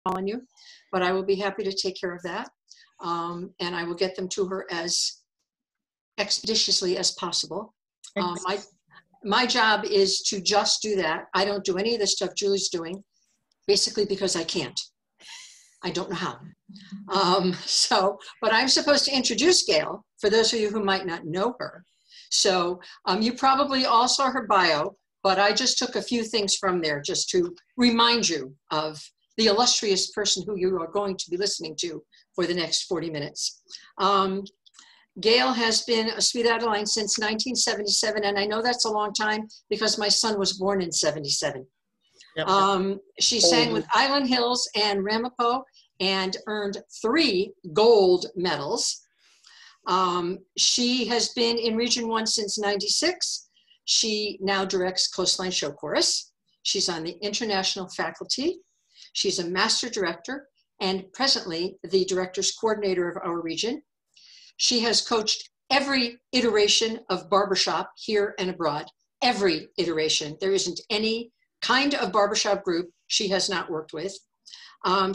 on you, but I will be happy to take care of that. And I will get them to her as expeditiously as possible. My job is to just do that. I don't do any of the stuff Julie's doing, basically because I can't. I don't know how. But I'm supposed to introduce Gail, for those of you who might not know her. So you probably all saw her bio, but I just took a few things from there just to remind you of the illustrious person who you are going to be listening to for the next 40 minutes. Gail has been a Sweet Adeline since 1977, and I know that's a long time because my son was born in 77. Yep. She sang with Island Hills and Ramapo and earned 3 gold medals. She has been in Region 1 since 96. She now directs Coastline Show Chorus. She's on the international faculty. She's a master director and presently the director's coordinator of our region. She has coached every iteration of barbershop here and abroad, every iteration. There isn't any kind of barbershop group she has not worked with.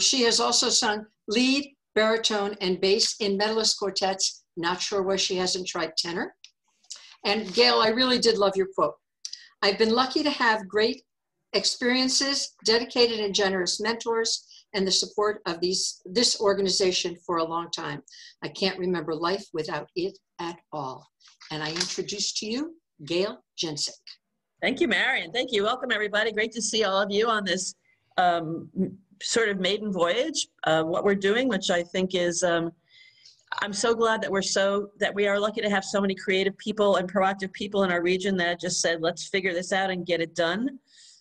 She has also sung lead, baritone, and bass in medalist quartets. Not sure why she hasn't tried tenor. And Gail, I really did love your quote. I've been lucky to have great experiences, dedicated and generous mentors, and the support of this organization for a long time. I can't remember life without it at all. And I introduce to you, Gail Jencik. Thank you, Marion. Thank you. Welcome, everybody. Great to see all of you on this sort of maiden voyage of what we're doing, which I think is, I'm so glad that we are lucky to have so many creative people and proactive people in our region that just said, let's figure this out and get it done,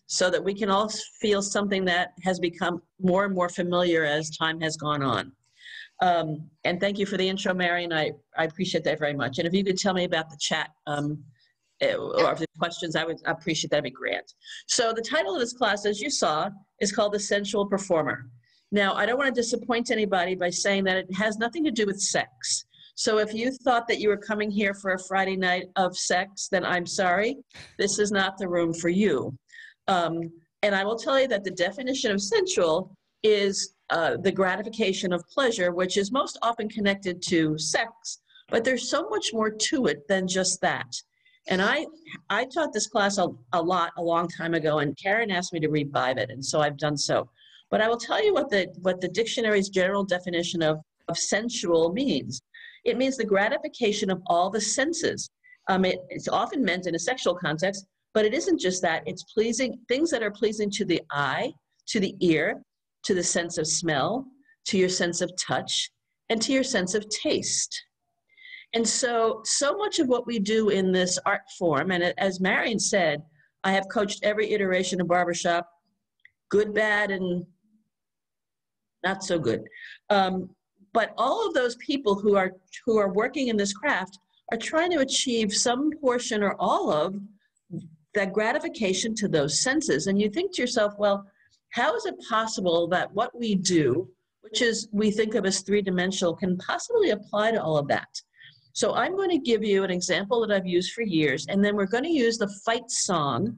so that we can all feel something that has become more and more familiar as time has gone on. And thank you for the intro, Marion. I appreciate that very much. And if you could tell me about the chat, or if the questions, I would appreciate that. That'd be great. So the title of this class, as you saw, is called The Sensual Performer. Now, I don't want to disappoint anybody by saying that it has nothing to do with sex. So if you thought that you were coming here for a Friday night of sex, then I'm sorry. This is not the room for you. And I will tell you that the definition of sensual is the gratification of pleasure, which is most often connected to sex, but there's so much more to it than just that. And I taught this class a long time ago, and Karen asked me to revive it, and so I've done so. But I will tell you what the dictionary's general definition of sensual means. It means the gratification of all the senses. It's often meant in a sexual context, but it isn't just that. It's pleasing, things that are pleasing to the eye, to the ear, to the sense of smell, to your sense of touch, and to your sense of taste. And so much of what we do in this art form, and as Marion said, I have coached every iteration of barbershop, good, bad, and not so good. But all of those people who are working in this craft are trying to achieve some portion or all of that gratification to those senses. And you think to yourself, well, how is it possible that what we do, which is we think of as three-dimensional, can possibly apply to all of that? So I'm going to give you an example that I've used for years, and then we're going to use the fight song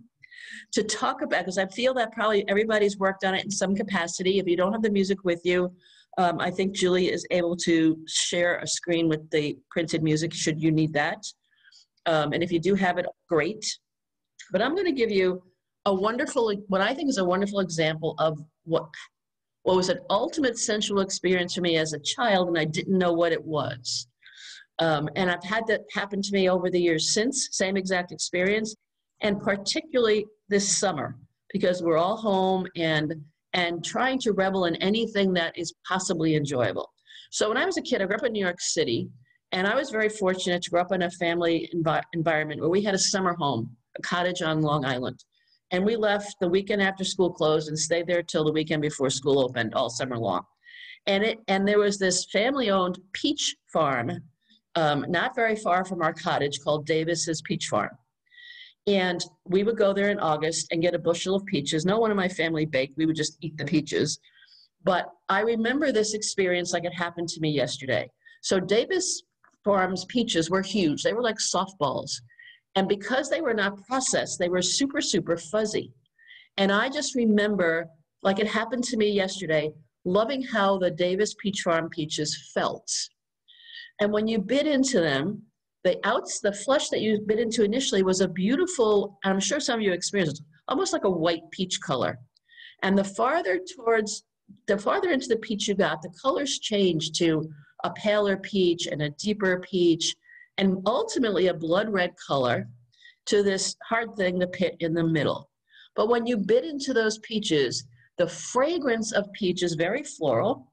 to talk about, because I feel that probably everybody's worked on it in some capacity. If you don't have the music with you, I think Julie is able to share a screen with the printed music should you need that. And if you do have it, great. But I'm going to give you what I think is a wonderful example of what was an ultimate sensual experience for me as a child, and I didn't know what it was. And I've had that happen to me over the years since, same exact experience, and particularly this summer, because we're all home and trying to revel in anything that is possibly enjoyable. So when I was a kid, I grew up in New York City, and I was very fortunate to grow up in a family environment where we had a summer home, a cottage on Long Island. And we left the weekend after school closed and stayed there till the weekend before school opened all summer long. And there was this family-owned peach farm not very far from our cottage called Davis's Peach Farm. And we would go there in August and get a bushel of peaches. No one in my family baked. We would just eat the peaches. But I remember this experience like it happened to me yesterday. So Davis Farm's peaches were huge. They were like softballs. And because they were not processed, they were super, super fuzzy. And I just remember, like it happened to me yesterday, loving how the Davis Peach Farm peaches felt. And when you bit into them, the flesh that you bit into initially was a beautiful, I'm sure some of you experienced, almost like a white peach color. And the farther into the peach you got, the colors changed to a paler peach and a deeper peach, and ultimately a blood red color to this hard thing, the pit in the middle. But when you bit into those peaches, the fragrance of peach is very floral.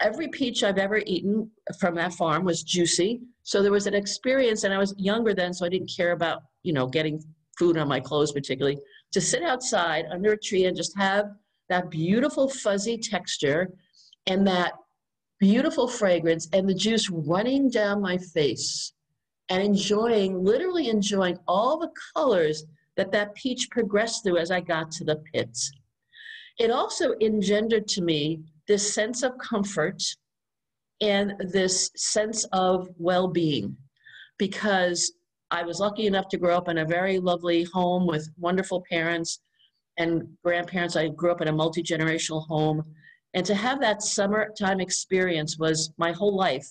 Every peach I've ever eaten from that farm was juicy. So there was an experience, and I was younger then, so I didn't care about, getting food on my clothes particularly, to sit outside under a tree and just have that beautiful fuzzy texture and that beautiful fragrance and the juice running down my face and literally enjoying all the colors that peach progressed through as I got to the pits. It also engendered to me this sense of comfort and this sense of well-being, because I was lucky enough to grow up in a very lovely home with wonderful parents and grandparents. I grew up in a multi-generational home. And to have that summertime experience my whole life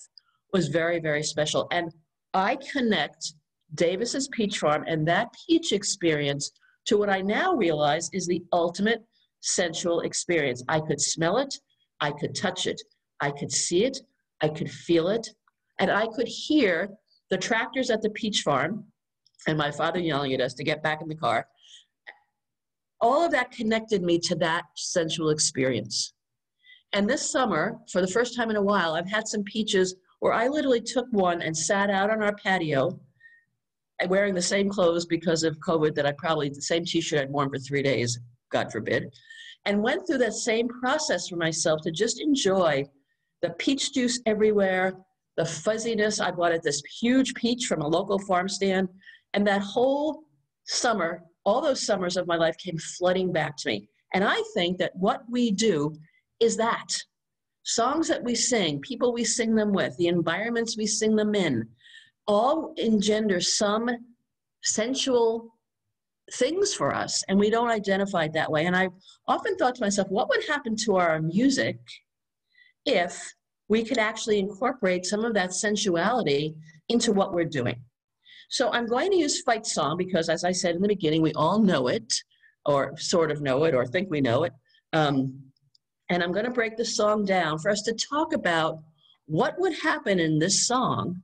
was very, very special. And I connect Davis's Peach Farm and that peach experience to what I now realize is the ultimate sensual experience. I could smell it, I could touch it, I could see it, I could feel it, and I could hear the tractors at the peach farm and my father yelling at us to get back in the car. All of that connected me to that sensual experience. And this summer, for the first time in a while, I've had some peaches where I literally took one and sat out on our patio wearing the same clothes because of COVID the same t-shirt I'd worn for 3 days, God forbid, and went through that same process for myself to just enjoy the peach juice everywhere, the fuzziness. I bought this huge peach from a local farm stand, and that whole summer, all those summers of my life came flooding back to me. And I think that what we do is that. Songs that we sing, people we sing them with, the environments we sing them in, all engender some sensual things for us, and we don't identify it that way. And I often thought to myself, what would happen to our music if we could actually incorporate some of that sensuality into what we're doing? So I'm going to use Fight Song because, as I said in the beginning, we all know it, or sort of know it, or think we know it. And I'm going to break the song down for us to talk about what would happen in this song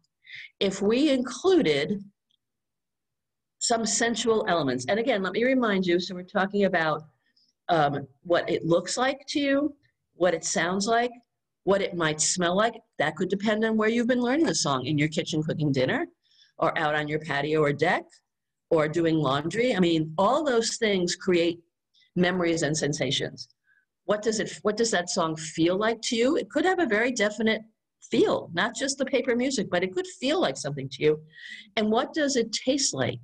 if we included some sensual elements. And again, let me remind you, so we're talking about what it looks like to you, what it sounds like, what it might smell like. That could depend on where you've been learning the song, in your kitchen cooking dinner, or out on your patio or deck, or doing laundry. I mean, all those things create memories and sensations. What does that song feel like to you? It could have a very definite feel, not just the paper music, but it could feel like something to you. And what does it taste like?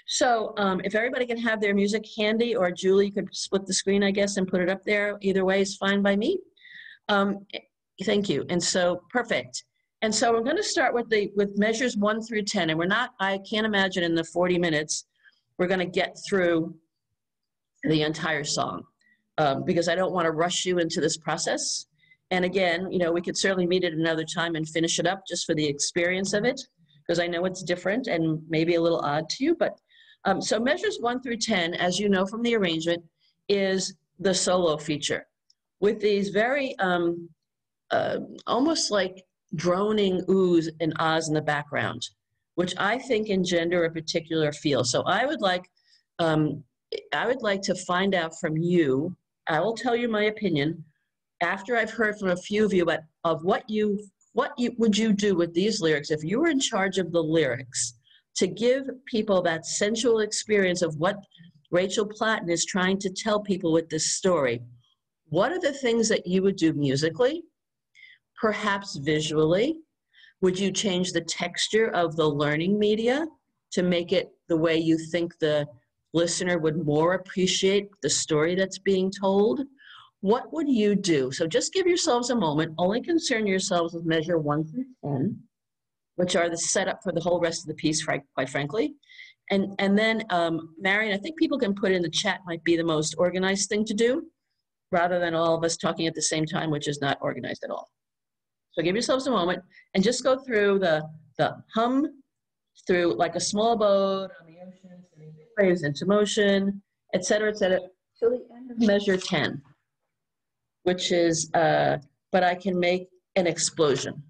So if everybody can have their music handy, or Julie, you could split the screen, I guess, and put it up there. Either way is fine by me. Thank you. And so, perfect. And so we're going to start with measures 1 through 10. And I can't imagine in the 40 minutes we're going to get through the entire song because I don't want to rush you into this process. And again, we could certainly meet at another time and finish it up just for the experience of it, because I know it's different and maybe a little odd to you. But so measures 1 through 10, as you know from the arrangement, is the solo feature with these very almost like droning oohs and ahs in the background, which I think engender a particular feel. So I would like to find out from you. I will tell you my opinion after I've heard from a few of you of what would you do with these lyrics if you were in charge of the lyrics to give people that sensual experience of what Rachel Platten is trying to tell people with this story. What are the things that you would do musically, perhaps visually? Would you change the texture of the learning media to make it the way you think the listener would more appreciate the story that's being told? What would you do? So just give yourselves a moment. Only concern yourselves with measure 1 through 10, which are the setup for the whole rest of the piece, quite frankly. And then, Marion, I think people can put in the chat might be the most organized thing to do, rather than all of us talking at the same time, which is not organized at all. So give yourselves a moment and just go through the hum through like a small boat on the ocean, sending big waves into motion, et cetera, till the end of measure 10, which is, but I can make an explosion.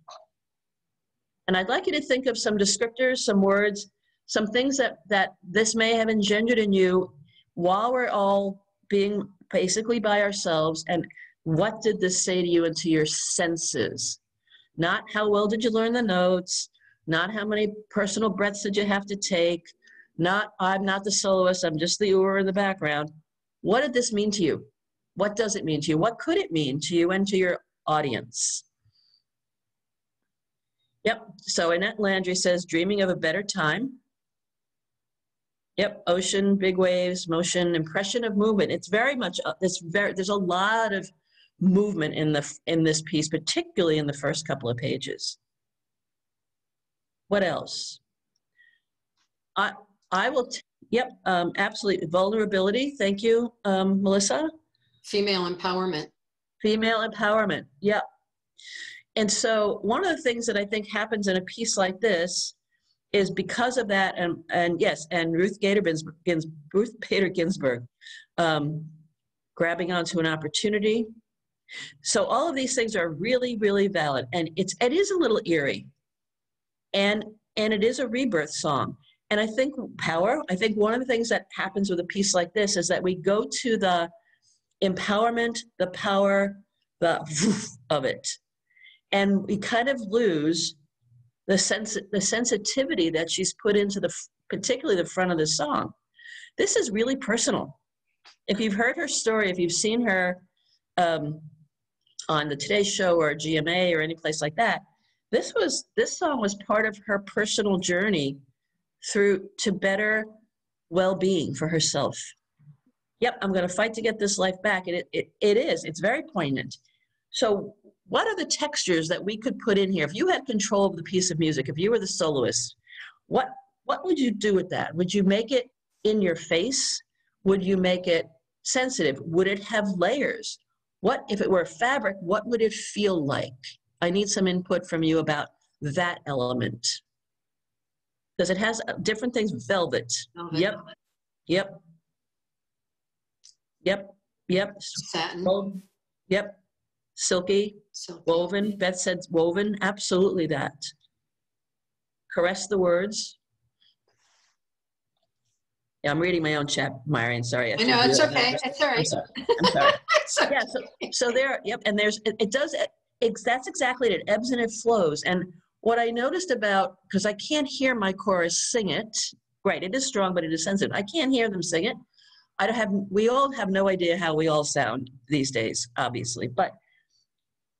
And I'd like you to think of some descriptors, some words, some things that this may have engendered in you while we're all being basically by ourselves. And what did this say to you and to your senses? Not how well did you learn the notes, not how many personal breaths did you have to take, not I'm not the soloist, I'm just the oar in the background. What did this mean to you? What does it mean to you? What could it mean to you and to your audience? Yep, so Annette Landry says, dreaming of a better time. Yep, ocean, big waves, motion, impression of movement. It's very much, there's a lot of movement in this piece, particularly in the first couple of pages. What else? I will, yep, absolutely. Vulnerability, thank you, Melissa. Female empowerment. Female empowerment, yep. And so one of the things that I think happens in a piece like this is because of that, and yes, and Ruth Bader Ginsburg grabbing onto an opportunity. So all of these things are really, really valid. And it is a little eerie. And it is a rebirth song. And I think I think one of the things that happens with a piece like this is that we go to the empowerment, the power, the of it. And we kind of lose the sensitivity that she's put into particularly the front of the song. This is really personal. If you've heard her story, if you've seen her on the Today Show or GMA or any place like that, this song was part of her personal journey through to better well-being for herself. Yep, I'm going to fight to get this life back. And it's very poignant. So what are the textures that we could put in here? If you had control of the piece of music, if you were the soloist, what would you do with that? Would you make it in your face? Would you make it sensitive? Would it have layers? What if it were fabric, what would it feel like? I need some input from you about that element. Because it has different things. Velvet. Yep. Yep. Yep. Yep. Satin. Yep. Silky. Woven. Beth said woven. Absolutely that. Caress the words. Yeah, I'm reading my own chat, Myron. Sorry. I know, it's okay. It's all right. I'm sorry. Sorry. Yeah, so there, yep, and that's exactly it. It ebbs and it flows. And what I noticed about, because I can't hear my chorus sing it, right, it is strong, but it is sensitive. I can't hear them sing it. We all have no idea how we all sound these days, obviously. But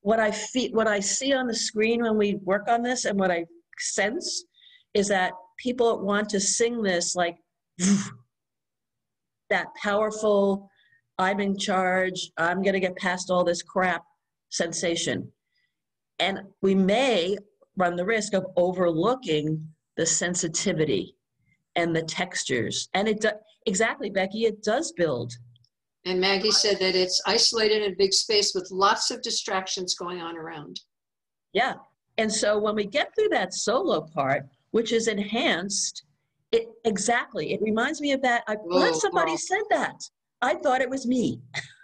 what I see on the screen when we work on this and what I sense is that people want to sing this like that powerful, I'm in charge, I'm going to get past all this crap sensation. And we may run the risk of overlooking the sensitivity and the textures. And exactly, Becky, it does build. And Maggie said that it's isolated in a big space with lots of distractions going on around. Yeah. And so when we get through that solo part, which is enhanced, it reminds me of that. I'm glad somebody said that. I thought it was me.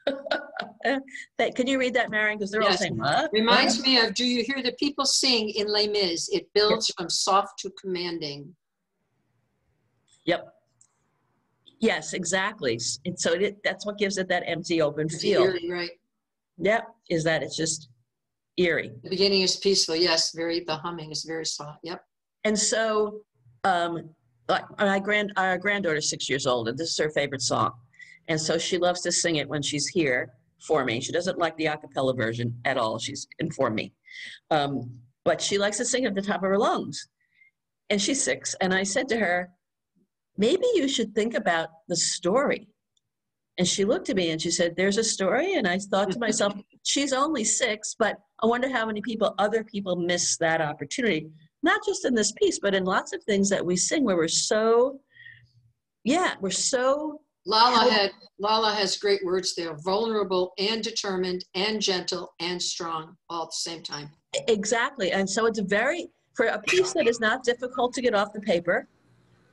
Can you read that, Marion? Because they're all saying, what? Reminds me of, do you hear the people sing in Les Mis? It builds from soft to commanding. Yep. Yes, exactly. And so that's what gives it that empty, open feel. Eerie, right. Yep, is that it's just eerie. The beginning is peaceful, yes. The humming is very soft, yep. And so our granddaughter's 6 years old, and this is her favorite song. And so she loves to sing it when she's here for me. She doesn't like the a cappella version at all. She's informed me. But she likes to sing at the top of her lungs. And she's 6. And I said to her, maybe you should think about the story. And she looked at me and she said, there's a story? And I thought to myself, she's only 6, but I wonder how many other people miss that opportunity. Not just in this piece, but in lots of things that we sing where we're so Lala has great words there. Vulnerable and determined and gentle and strong all at the same time. Exactly. And so it's for a piece that is not difficult to get off the paper,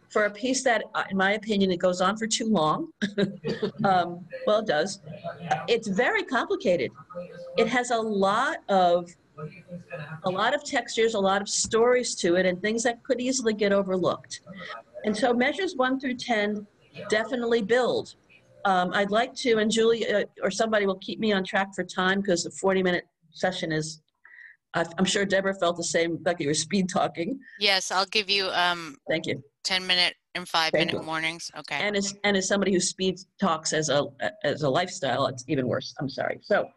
for a piece that, in my opinion, it goes on for too long. Well, it does. It's very complicated. It has a lot of textures, a lot of stories to it, and things that could easily get overlooked. And so measures 1 through 10 definitely build. I'd like to, and Julie or somebody will keep me on track for time, because the 40-minute session is, I'm sure Deborah felt the same, like you were speed talking. Yes, I'll give you thank you 10-minute and 5-minute warnings. Okay. And as somebody who speed talks as a lifestyle, it's even worse. I'm sorry. So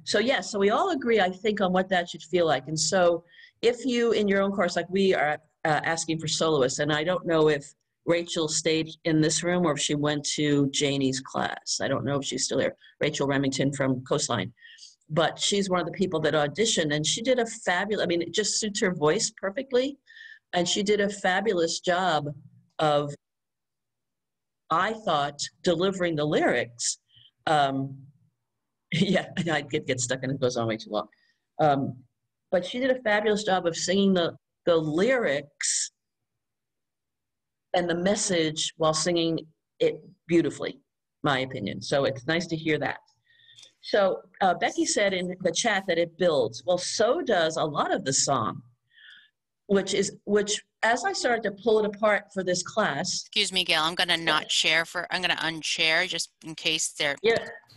so we all agree, I think, on what that should feel like. And so if you, in your own course, like we are asking for soloists, and I don't know if Rachel stayed in this room or if she went to Janie's class. I don't know if she's still here. Rachel Remington from Coastline. But she's one of the people that auditioned, and she did a fabulous, I mean, it just suits her voice perfectly. And she did a fabulous job of, I thought, delivering the lyrics. Yeah, I get stuck and it goes on way too long. But she did a fabulous job of singing the lyrics and the message while singing it beautifully, my opinion. So it's nice to hear that. So Becky said in the chat that it builds. Well, so does a lot of the song, which as I started to pull it apart for this class. Excuse me, Gail, I'm going to not share I'm going to unshare just in case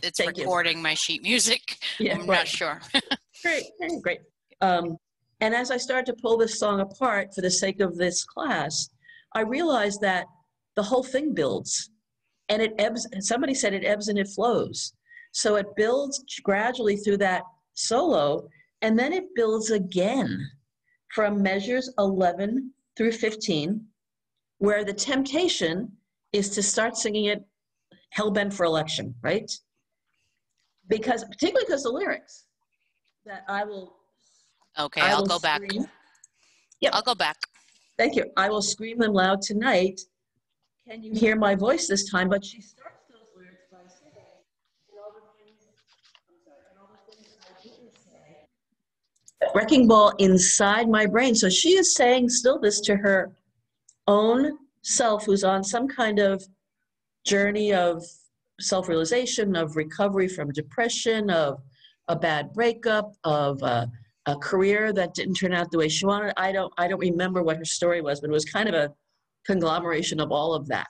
it's recording my sheet music. Yeah, I'm not sure. Great. And as I started to pull this song apart for the sake of this class, I realized that the whole thing builds, and it ebbs. Somebody said it ebbs and it flows. So it builds gradually through that solo, and then it builds again from measures 11 through 15, where the temptation is to start singing it hell-bent for election, right? Particularly because the lyrics that I will. Okay, I'll go back. Yep. I'll go back. Thank you. I will scream them loud tonight. Can you hear my voice this time? But she starts those lyrics by saying, and all the things I didn't say. Wrecking ball inside my brain. So she is saying still this to her own self, who's on some kind of journey of self-realization, of recovery from depression, of a bad breakup, of a career that didn't turn out the way she wanted. I don't remember what her story was, but it was kind of a conglomeration of all of that.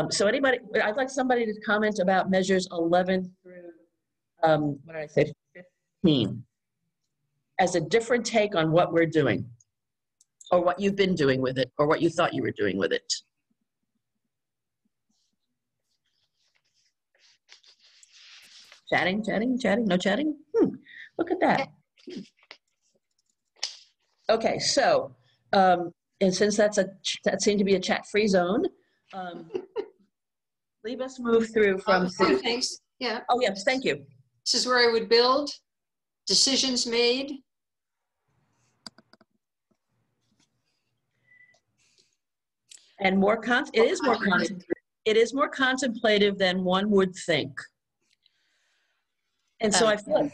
So I'd like somebody to comment about measures 11 through, 15, as a different take on what we're doing, or what you've been doing with it, or what you thought you were doing with it. Chatting, no chatting? Look at that. Okay, so, and since that seemed to be a chat-free zone, leave us move through from. Thanks. Yeah. Oh, yes, thank you. This is where I would build. Decisions made. And it is more contemplative than one would think. And so I feel like,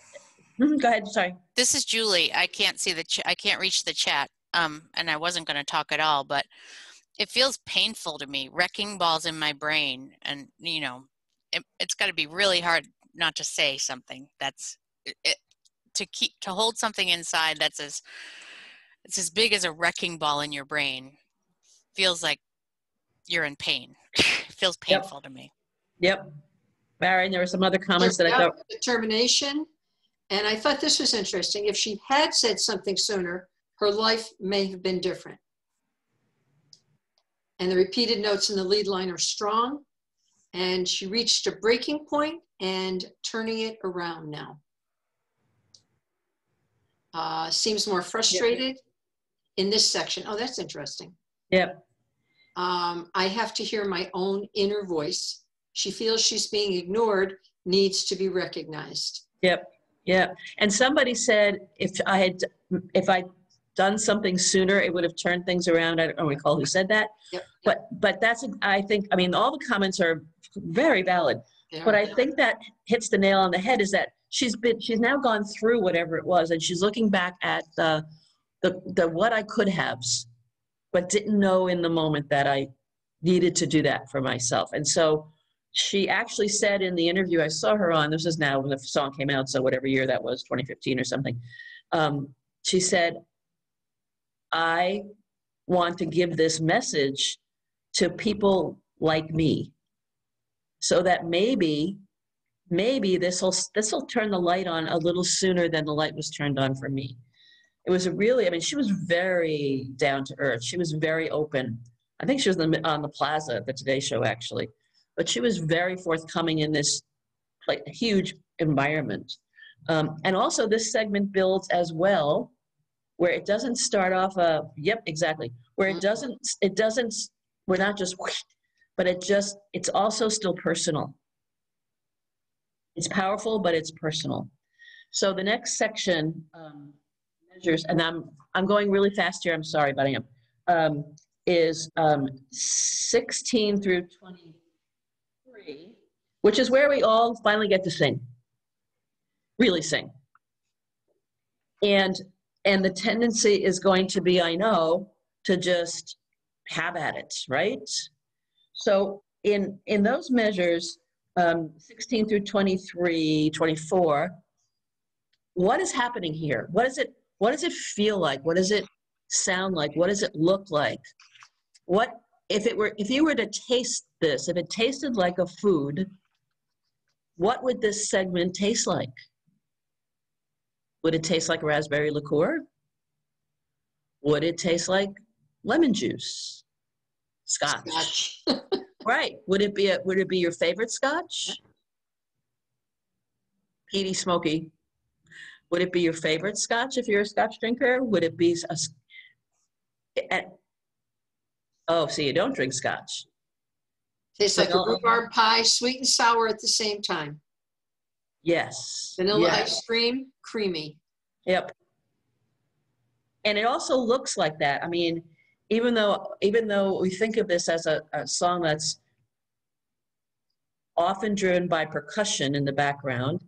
go ahead, sorry. This is Julie. I can't see I can't reach the chat, and I wasn't going to talk at all, but it feels painful to me. Wrecking balls in my brain, and it's got to be really hard not to say something to hold something inside that's it's as big as a wrecking ball in your brain. Feels like you're in pain. Feels painful to me. Yep. Barry, there were some other comments that I thought. Determination. And I thought this was interesting. If she had said something sooner, her life may have been different. And the repeated notes in the lead line are strong. And she reached a breaking point and turning it around now. Seems more frustrated in this section. Oh, that's interesting. Yep. I have to hear my own inner voice. She feels she's being ignored, needs to be recognized. Yep. And somebody said, if I done something sooner, it would have turned things around. I don't recall who said that. Yep. But that's, I think, I mean, all the comments are very valid. Yeah. But I think that hits the nail on the head is that she's now gone through whatever it was, and she's looking back at the what I could have's, but didn't know in the moment that I needed to do that for myself. And so she actually said in the interview I saw her on, this is now when the song came out, so whatever year that was, 2015 or something, she said, I want to give this message to people like me, so that maybe this will turn the light on a little sooner than the light was turned on for me. It was I mean, she was very down to earth. She was very open. I think she was on the Plaza at the Today Show, actually. But she was very forthcoming in this huge environment. And also this segment builds as well, where it doesn't start off yep, exactly. Where it doesn't, we're not just, but it's also still personal. It's powerful, but it's personal. So the next section measures, and I'm going really fast here, I'm sorry, but I am, is 16 through 23, which is where we all finally get to sing, really sing. And the tendency is going to be, I know, to just have at it, right? So in those measures, 16 through 23, 24, what is happening here? What does it feel like? What does it sound like? What does it look like? What if you were to taste this, if it tasted like a food, what would this segment taste like? Would it taste like raspberry liqueur? Would it taste like lemon juice? Scotch. Right. Would it be your favorite scotch? Peaty, smoky. Would it be your favorite scotch if you're a scotch drinker? Would it be oh, so you don't drink scotch. Tastes like a rhubarb pie, sweet and sour at the same time. Yes. Vanilla ice cream, creamy. Yep. And it also looks like that. I mean, even though we think of this as a song that's often driven by percussion in the background,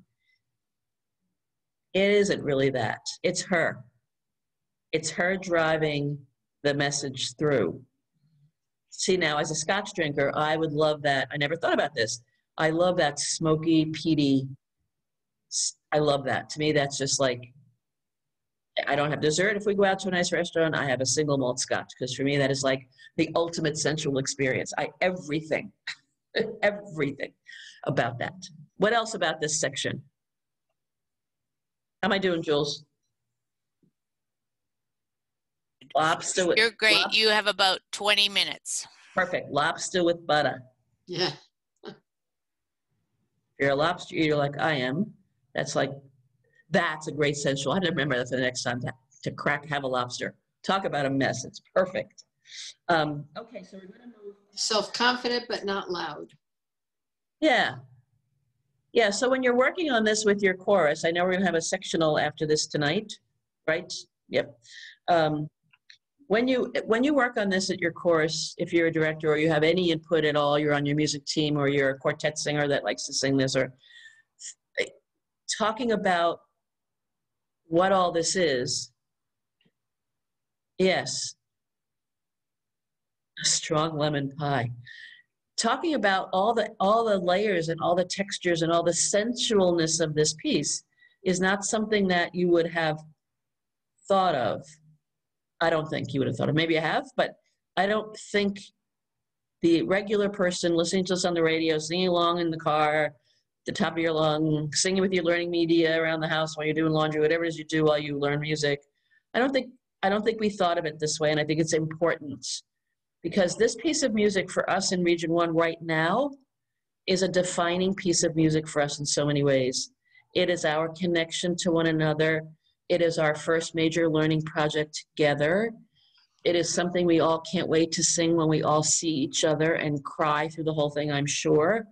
it isn't really that. It's her. It's her driving the message through. See, now as a scotch drinker, I would love that. I never thought about this. I love that smoky, peaty. I love that. To me, that's just like, I don't have dessert if we go out to a nice restaurant. I have a single malt scotch, because for me, that is like the ultimate sensual experience. Everything about that. What else about this section? How am I doing, Jules? Lobster with, You're great. You have about 20 minutes. Perfect. Lobster with butter. Yeah. If you're a lobster eater like I am, that's a great sensual. I had to remember that for the next time to have a lobster. Talk about a mess. It's perfect. Okay, so we're going to move. Self-confident, but not loud. Yeah. Yeah, so when you're working on this with your chorus, I know we're going to have a sectional after this tonight, right? Yep. When you work on this at your chorus, if you're a director or you have any input at all, you're on your music team or you're a quartet singer that likes to sing this, or talking about what all this is, yes, a strong lemon pie. Talking about all the layers and all the textures and all the sensualness of this piece is not something that you would have thought of. I don't think you would have thought of. Maybe I have, but I don't think the regular person listening to us on the radio, singing along in the car, the top of your lung, singing with your learning media around the house while you're doing laundry, whatever it is you do while you learn music. I don't think we thought of it this way, and I think it's important, because this piece of music for us in Region 1 right now is a defining piece of music for us in so many ways. It is our connection to one another. It is our first major learning project together. It is something we all can't wait to sing when we all see each other and cry through the whole thing, I'm sure.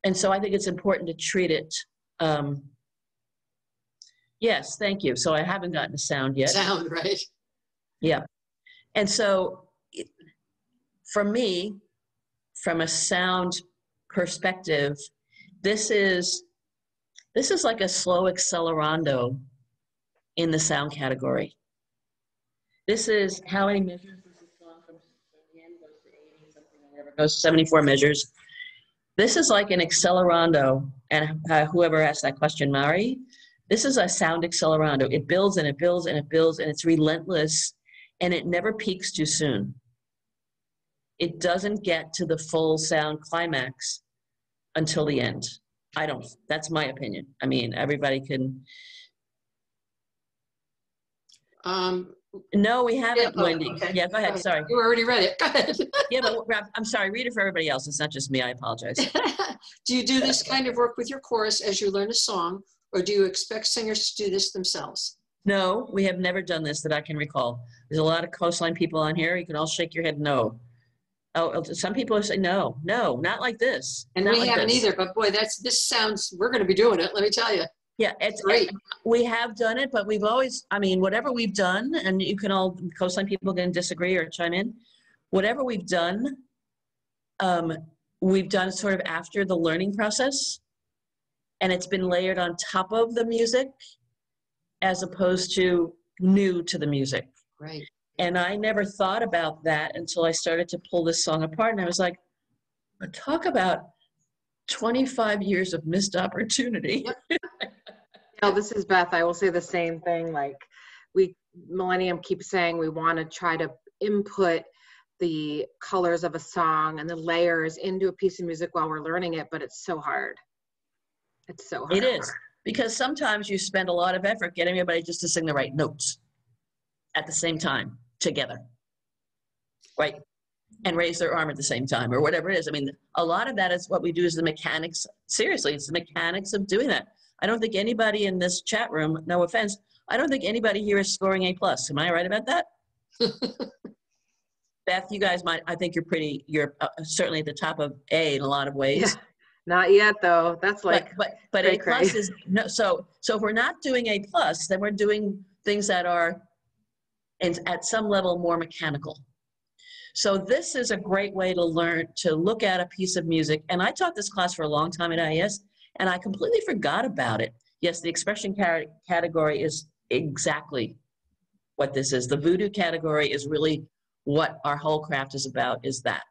And so I think it's important to treat it. Yes, thank you. So I haven't gotten a sound yet. Sound, right? Yeah. And so for me, from a sound perspective, this is like a slow accelerando in the sound category. This is how many measures does this song from the end goes to 80 something or whatever, goes 74 measures. This is like an accelerando, and whoever asked that question, Mari, this is a sound accelerando. It builds and it builds and it builds, and it's relentless, and it never peaks too soon. It doesn't get to the full sound climax until the end. That's my opinion. I mean, everybody can. No, we haven't, Wendy. Okay. Yeah, go ahead, sorry. You already read it, go ahead. Yeah, but I'm sorry, read it for everybody else. It's not just me, I apologize. Do you do this kind of work with your chorus as you learn a song, or do you expect singers to do this themselves? No, we have never done this that I can recall. There's a lot of coastline people on here. You can all shake your head no. Oh, some people say no, not like this. And not we like haven't this. either, but boy, this sounds, we're going to be doing it, let me tell you. Yeah, it's great. We have done it, but we've always, I mean, whatever we've done, and you can all, coastline people can disagree or chime in, whatever we've done sort of after the learning process, and it's been layered on top of the music as opposed to new to the music. Right. And I never thought about that until I started to pull this song apart. And I was like, talk about 25 years of missed opportunity. This is Beth. I will say the same thing. Like Millennium keeps saying we want to try to input the colors of a song and the layers into a piece of music while we're learning it, but it's so hard. It's so hard. It is, because sometimes you spend a lot of effort getting everybody just to sing the right notes at the same time together, right? And raise their arm at the same time or whatever it is. I mean, a lot of that is what we do is the mechanics. Seriously, it's the mechanics of doing that. I don't think anybody in this chat room, no offense, I don't think anybody here is scoring A+. Am I right about that? Beth, you guys might, I think you're certainly at the top of A in a lot of ways. Yeah, not yet though. That's like, but A+ is, no, so if we're not doing A+, then we're doing things that are at some level more mechanical. So this is a great way to learn to look at a piece of music. And I taught this class for a long time at IES, and I completely forgot about it. Yes, the expression category is exactly what this is. The voodoo category is really what our whole craft is about, is that,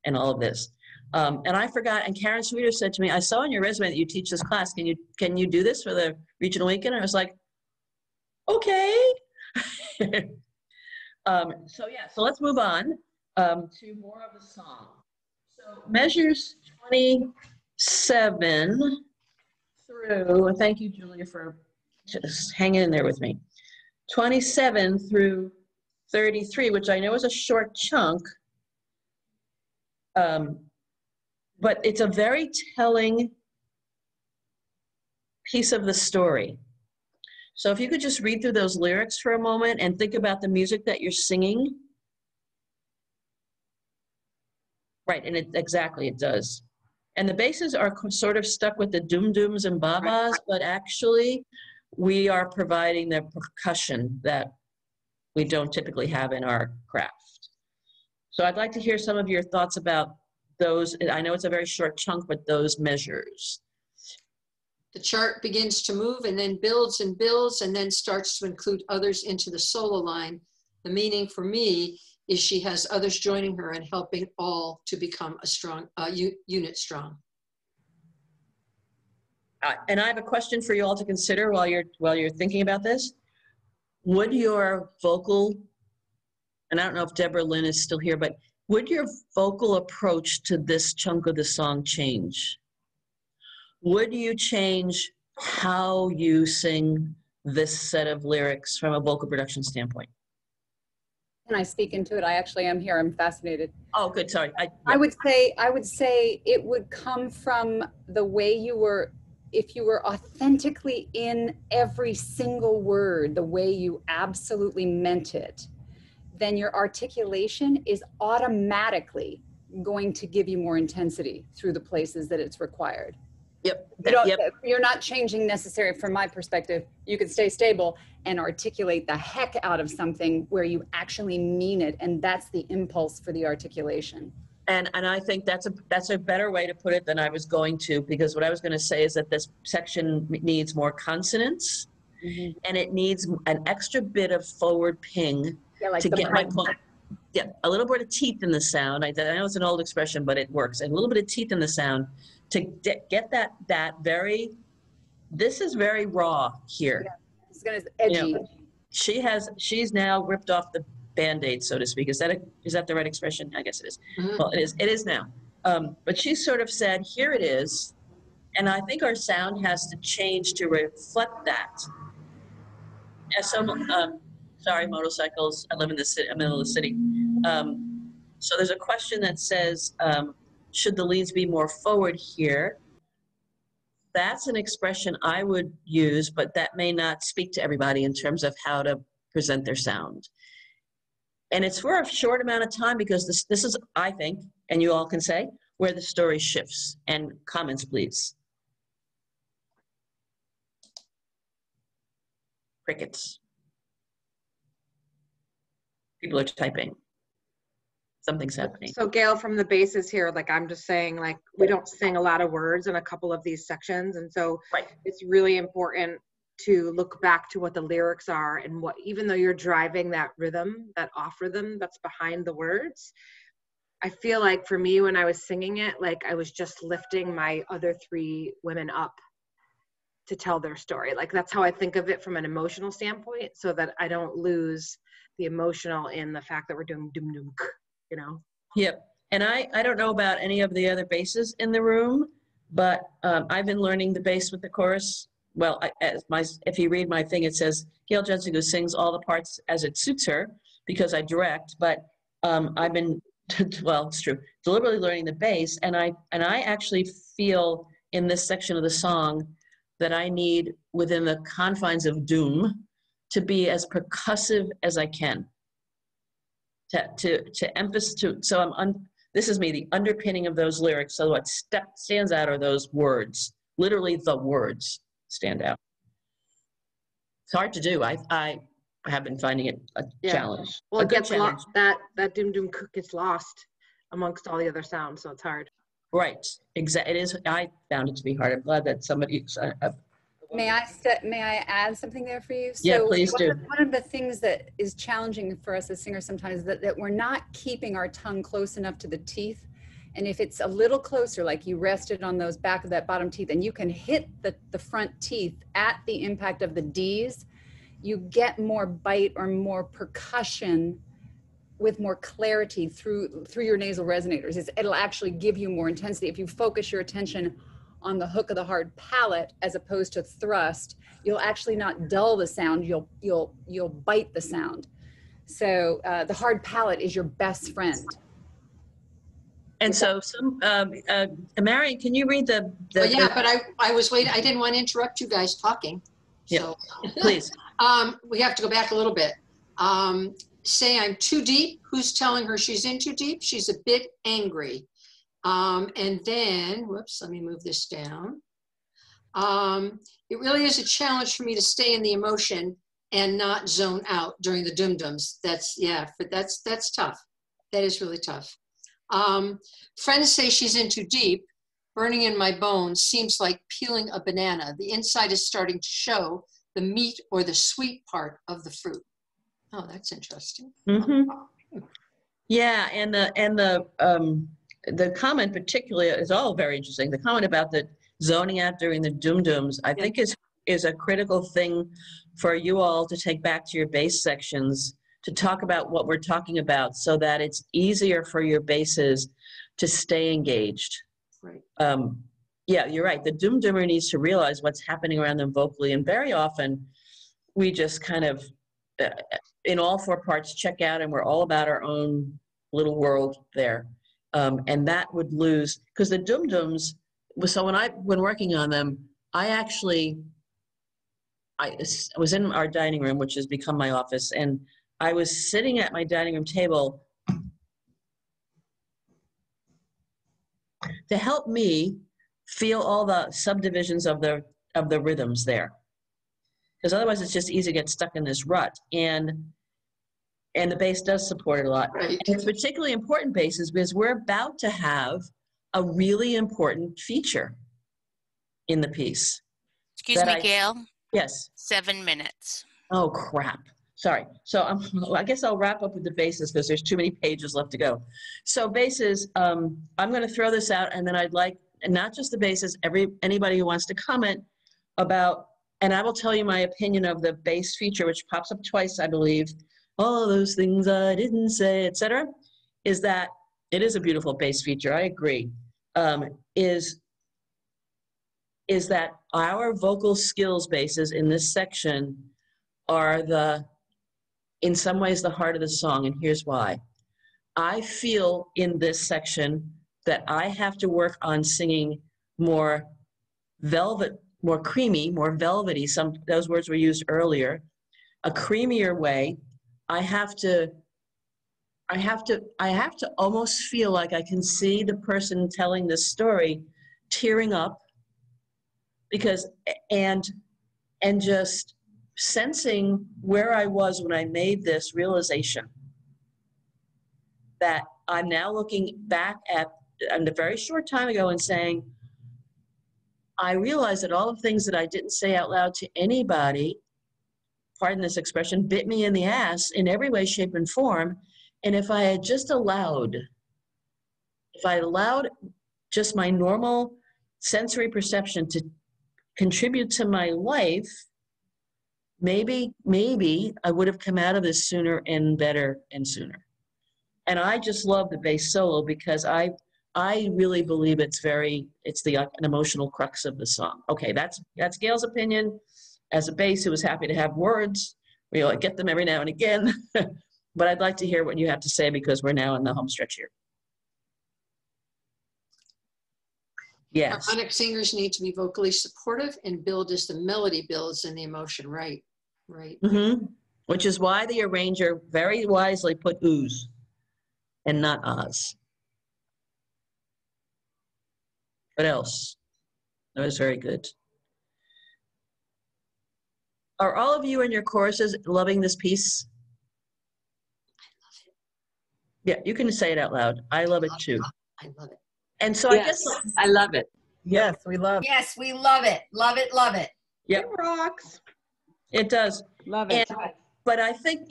and all of this. And I forgot, and Karen Sweeter said to me, I saw on your resume that you teach this class. Can you do this for the regional weekend? And I was like, okay. So let's move on to more of the song. So measures 27 through, and thank you, Julia, for just hanging in there with me. 27 through 33, which I know is a short chunk, but it's a very telling piece of the story. So if you could just read through those lyrics for a moment and think about the music that you're singing. Right, and exactly, it does. And the basses are sort of stuck with the doom-dooms and babas, but actually we are providing the percussion that we don't typically have in our craft. So I'd like to hear some of your thoughts about those. I know it's a very short chunk, but those measures. The chart begins to move and then builds and builds and then starts to include others into the solo line. The meaning for me is she has others joining her and helping all to become a strong unit strong. And I have a question for you all to consider while you're thinking about this. Would your vocal, and I don't know if Deborah Lynn is still here, but would your vocal approach to this chunk of the song change? Would you change how you sing this set of lyrics from a vocal production standpoint? Can I speak into it? I actually am here. I'm fascinated. Oh, good. Sorry. I would say it would come from the way you were, if you were authentically in every single word, the way you absolutely meant it, then your articulation is automatically going to give you more intensity through the places that it's required. Yep. You don't, Yep. You're not changing necessarily from my perspective. You can stay stable and articulate the heck out of something where you actually mean it. And that's the impulse for the articulation. And I think that's a better way to put it than I was going to, because what I was going to say is that this section needs more consonants, and it needs an extra bit of forward ping Like to get my point. Yeah, a little bit of teeth in the sound. I know it's an old expression, but it works. And a little bit of teeth in the sound to get that very. This is very raw here. Yeah, it's gonna edgy. You know, she's now ripped off the Band-Aid, so to speak. Is that the right expression? I guess it is. Well, it is now. But she sort of said, here it is. And I think our sound has to change to reflect that. As sorry, motorcycles. I live in the middle of the city. So there's a question that says, should the leads be more forward here? That's an expression I would use, but that may not speak to everybody in terms of how to present their sound. And it's for a short amount of time, because this is, I think, and you all can say, where the story shifts. And comments, please. Crickets. People are typing. Something's happening. So Gail, from the basis here, like I'm just saying, like we don't sing a lot of words in a couple of these sections. And so it's really important to look back to what the lyrics are, and what, even though you're driving that rhythm, that off rhythm that's behind the words, I feel like for me, when I was singing it, like I was just lifting my other three women up to tell their story. Like that's how I think of it from an emotional standpoint, so that I don't lose the emotional in the fact that we're doing dum dum, you know? Yep. And I don't know about any of the other basses in the room, but I've been learning the bass with the chorus. Well, if you read my thing, it says Gail Jencik, who sings all the parts as it suits her, because I direct. But I've been, well, it's true, deliberately learning the bass, and I actually feel in this section of the song that I need, within the confines of doom, to be as percussive as I can. To emphasize, this is me, the underpinning of those lyrics. So what stands out are those words, literally the words stand out. It's hard to do. I have been finding it a challenge. Well, it gets lost. That doom doom gets lost amongst all the other sounds, so it's hard. Right. Exactly. It is. I found it to be hard. I'm glad that somebody. May I add something there for you? Yeah, please do. One of the things that is challenging for us as singers sometimes is that we're not keeping our tongue close enough to the teeth. And if it's a little closer, like you rested on those back of that bottom teeth, and you can hit the front teeth at the impact of the D's, you get more bite or more percussion with more clarity through your nasal resonators. It'll actually give you more intensity. If you focus your attention on the hook of the hard palate as opposed to thrust, you'll actually not dull the sound, you'll bite the sound. So the hard palate is your best friend. And so, Marion, can you read the but I was waiting. I didn't want to interrupt you guys talking. So. Yeah, please. We have to go back a little bit. Say I'm too deep. Who's telling her she's in too deep? She's a bit angry. And then, whoops, let me move this down. It really is a challenge for me to stay in the emotion and not zone out during the dum-dums. That's tough. That is really tough. Friends say she's in too deep. Burning in my bones seems like peeling a banana. The inside is starting to show the meat or the sweet part of the fruit. Oh, that's interesting. Mm-hmm. Yeah, and the comment particularly is all very interesting. The comment about the zoning out during the dum-dums, I think is a critical thing for you all to take back to your bass sections, to talk about what we're talking about, so that it's easier for your basses to stay engaged. Right. Yeah, you're right. The dum-dummer needs to realize what's happening around them vocally, and very often we just kind of, in all four parts, check out, and we're all about our own little world there. And that would lose, because the dum-dums, so when working on them, I was in our dining room, which has become my office, and I was sitting at my dining room table. To help me, feel all the subdivisions of the rhythms there. Because otherwise it's just easy to get stuck in this rut. And the bass does support it a lot. Right. And it's particularly important basses because we're about to have a really important feature in the piece. Excuse me, Gail. Yes. 7 minutes. Oh, crap. Sorry. So I guess I'll wrap up with the basses because there's too many pages left to go. So basses, I'm going to throw this out, and then I'd like, and not just the basses, anybody who wants to comment about, and I will tell you my opinion of the bass feature, which pops up twice, I believe, all those things I didn't say, etc., is that it is a beautiful bass feature. I agree. Is that our vocal skills basses in this section are in some ways the heart of the song, and here's why. I feel in this section that I have to work on singing more velvet, more creamy, more velvety. Those words were used earlier. A creamier way. I have to almost feel like I can see the person telling this story tearing up because, and just sensing where I was when I made this realization that I'm now looking back at a very short time ago and saying, I realized that all the things that I didn't say out loud to anybody, pardon this expression, bit me in the ass in every way, shape, and form. And if I had just allowed, just my normal sensory perception to contribute to my life, maybe I would have come out of this sooner and better and sooner. And I just love the bass solo because I really believe it's an emotional crux of the song. Okay, that's Gail's opinion. As a bass who was happy to have words, we get them every now and again. But I'd like to hear what you have to say because we're now in the home stretch here. Yes. Harmonic singers need to be vocally supportive and build as the melody builds and the emotion. Right. Mm-hmm. Which is why the arranger very wisely put oohs and not ahs. What else? That was very good. Are all of you in your choruses loving this piece? I love it. Yeah, you can say it out loud. I love it too. I love it. And so Yes, I guess I love it. Yes, we love it. Yes, we love it. Love it, love it. Yep, It rocks. it does. Love it. But I think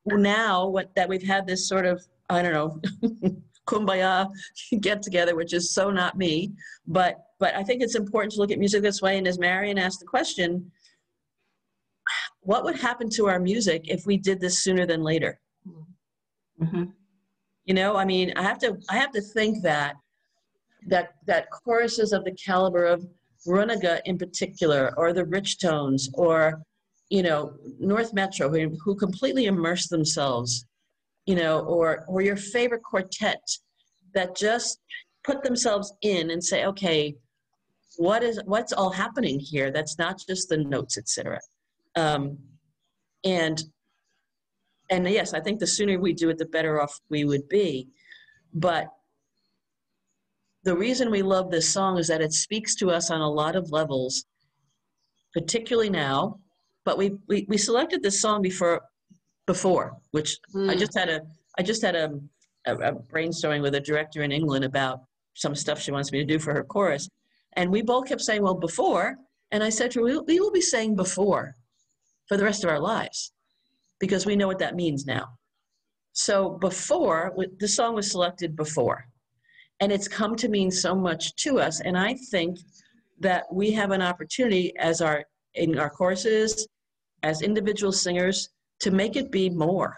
now that we've had this sort of, I don't know, kumbaya get together, which is so not me, but I think it's important to look at music this way. And as Marian asked the question, what would happen to our music if we did this sooner than later? Mm-hmm. You know, I mean, I have to think that choruses of the caliber of Runaga in particular, or the Rich Tones, or, you know, North Metro, who completely immerse themselves, you know, or your favorite quartet that just put themselves in and say, okay, what's all happening here? That's not just the notes, etc. And yes, I think the sooner we do it, the better off we would be. But the reason we love this song is that it speaks to us on a lot of levels, particularly now. But we selected this song before, which I just had a brainstorming with a director in England about some stuff she wants me to do for her chorus, and we both kept saying, well, before. And I said to her, we will be saying before for the rest of our lives, because we know what that means now. So before, the song was selected before, and it's come to mean so much to us. And I think that we have an opportunity in our courses, as individual singers, to make it be more.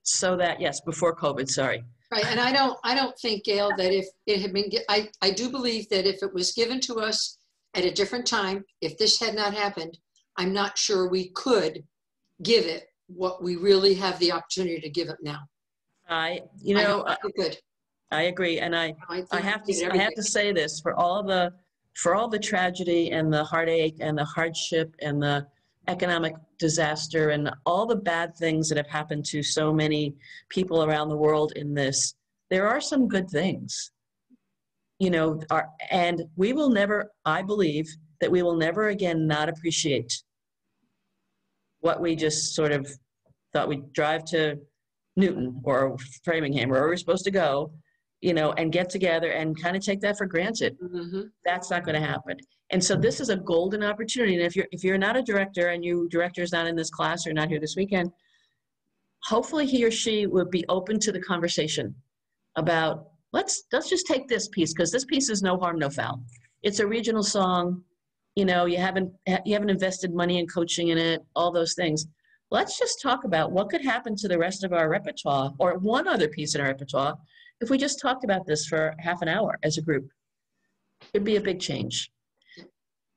So that, yes, before COVID, sorry. Right, and I don't think, Gail, that if it had been, I do believe that if it was given to us at a different time, if this had not happened, I'm not sure we could give it what we really have the opportunity to give it now. I agree, and I have to say this, for all the tragedy and the heartache and the hardship and the economic disaster and all the bad things that have happened to so many people around the world in this, there are some good things. you know, and we will never, I believe that we will never again not appreciate what we just sort of thought we'd drive to Newton or Framingham, where we're supposed to go, you know, and get together and kind of take that for granted. Mm-hmm. That's not going to happen. And so this is a golden opportunity. And if you're not a director and you director's not in this class or not here this weekend, hopefully he or she would be open to the conversation about let's just take this piece, because this piece is no harm, no foul. It's a regional song. You know, you haven't invested money in coaching in it, all those things. Let's just talk about what could happen to the rest of our repertoire, or one other piece in our repertoire, if we just talked about this for half an hour as a group. It'd be a big change.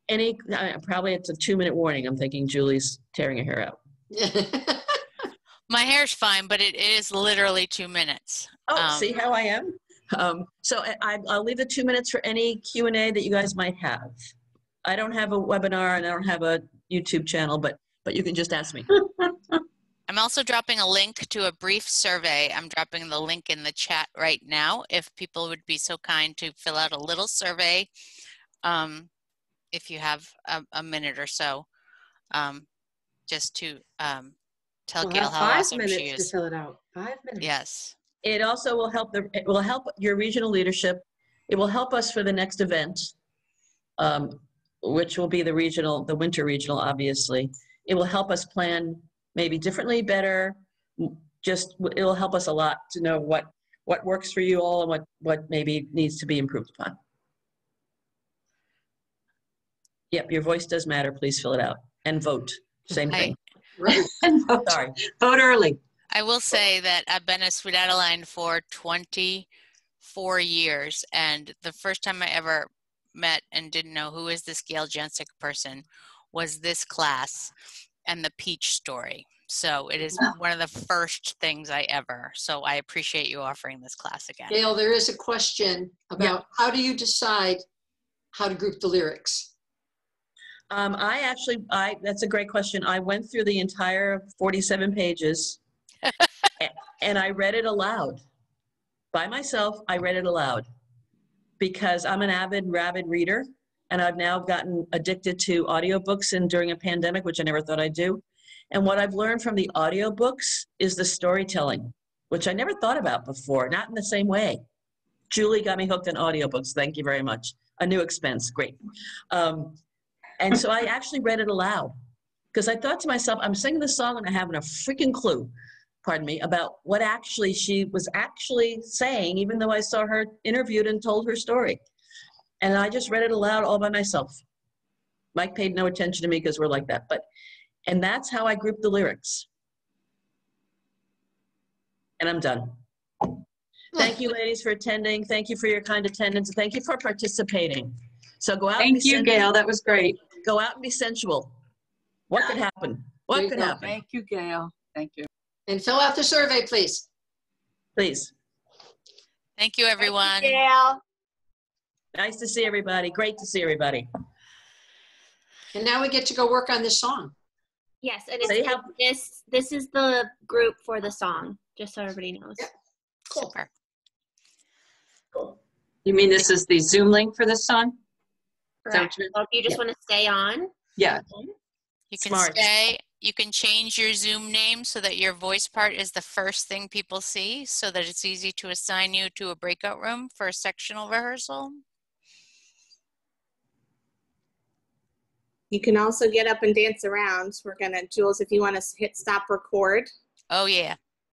Probably it's a 2-minute warning. I'm thinking Julie's tearing her hair out. My hair's fine, but it is literally 2 minutes. Oh, see how I am? So I'll leave the 2 minutes for any Q&A that you guys might have. I don't have a webinar and I don't have a YouTube channel, but you can just ask me. I'm also dropping a link to a brief survey. I'm dropping the link in the chat right now. If people would be so kind to fill out a little survey, if you have a minute or so, just to tell Gail how awesome she is. 5 minutes to fill it out. 5 minutes. Yes. It also will help it will help your regional leadership. It will help us for the next event, which will be the winter regional, obviously. It will help us plan maybe differently, better. It will help us a lot to know what works for you all and what maybe needs to be improved upon. Yep, your voice does matter. Please fill it out and vote. Same thing. And vote. Sorry. Vote early. I will say that I've been a Sweet Adeline for 24 years, and the first time I ever met and didn't know who is this Gail Jencik person was this class and the Peach story. So it is one of the first things I ever. So I appreciate you offering this class again. Gail, there is a question about how do you decide how to group the lyrics? That's a great question. I went through the entire 47 pages and I read it aloud. By myself, I read it aloud because I'm an rabid reader, and I've now gotten addicted to audiobooks and during a pandemic, which I never thought I'd do. And what I've learned from the audiobooks is the storytelling, which I never thought about before, not in the same way. Julie got me hooked on audiobooks. Thank you very much. A new expense. Great. And so I actually read it aloud because I thought to myself, I'm singing this song and I haven't a freaking clue, pardon me, about what actually she was actually saying, even though I saw her interviewed and told her story. And I just read it aloud all by myself. Mike paid no attention to me because we're like that. And that's how I grouped the lyrics. And I'm done. Thank you, ladies, for attending. Thank you for your kind attendance. Thank you for participating. So go out and be sensual. Thank you, Gail. That was great. Go out and be sensual. What could happen? What could happen? Thank you, Gail. Thank you. And fill out the survey, please. Please. Thank you, everyone. Thank you, Gail. Nice to see everybody. Great to see everybody. And now we get to go work on this song. Yes, and this is the group for the song, just so everybody knows. Yep. Cool. Super. Cool. You mean this is the Zoom link for this song? Correct. So if you just want to stay on. Yeah. You can Smart. stay. You can change your Zoom name so that your voice part is the first thing people see, so that it's easy to assign you to a breakout room for a sectional rehearsal. You can also get up and dance around. We're gonna, Jules, if you want to hit stop record. Oh yeah.